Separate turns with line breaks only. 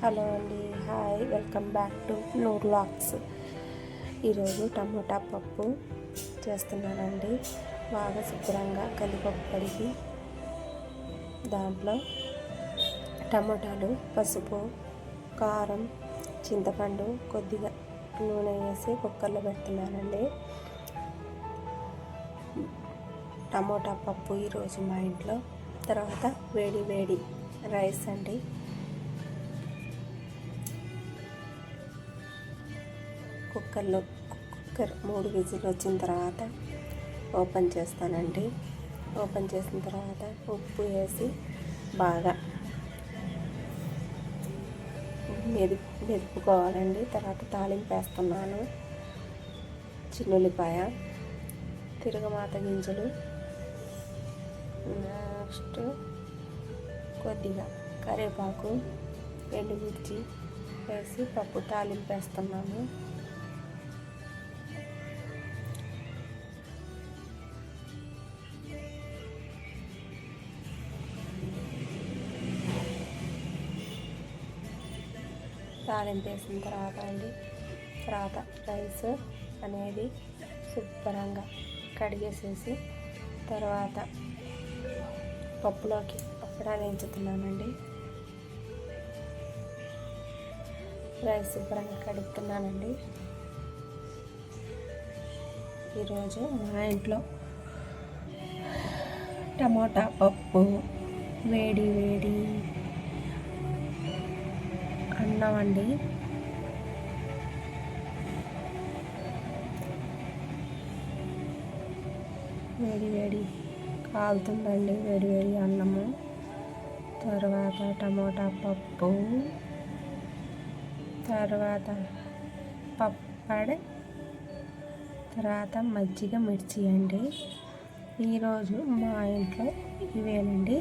Hello అండి, hi, welcome back to Noor lakhs. ఈరోజు tomato పప్పు చేస్తున్నానండి. బాగా శుభ్రంగా కలిపప్పు కడిగి దాంట్లో టమోటాలు, పసుపు, కారం, చింతపండు, కొద్దిగా నూనె వేసి కుక్కర్లో పెడుతున్నానండి. టమోటా పప్పు ఈరోజు మా ఇంట్లో. తర్వాత వేడి వేడి రైస్ అండి. కుక్కర్ 3 విజిల్ వచ్చిన తర్వాత ఓపెన్ చేస్తానండి. ఓపెన్ చేసిన తర్వాత ఉప్పు వేసి బాగా మెదుపుకోవాలండి. తర్వాత తాలింపు వేస్తున్నాను. చిన్నుల్లిపాయ, తిరగమాత గింజలు, నెక్స్ట్ కొద్దిగా కరివేపాకు, ఎండుమిర్చి వేసి పప్పు తాలింపు వేస్తున్నాను. తాలింపు వేసిన తర్వాత రైస్ అనేది శుభ్రంగా కడిగేసేసి తర్వాత పప్పులోకి అప్పడాలు వేయించుతున్నానండి. రైస్ శుభ్రంగా కడుగుతున్నానండి. ఈరోజు మా ఇంట్లో టమోటా పప్పు, వేడి వేడి అన్నం అండి. వేడి వేడి కాలుతుందండి, వేడి వేడి అన్నము. తర్వాత టమోటా పప్పు, తర్వాత పప్పడి, తర్వాత మజ్జిగ మిర్చి అండి. ఈరోజు మా ఇంట్లో ఇవేనండి.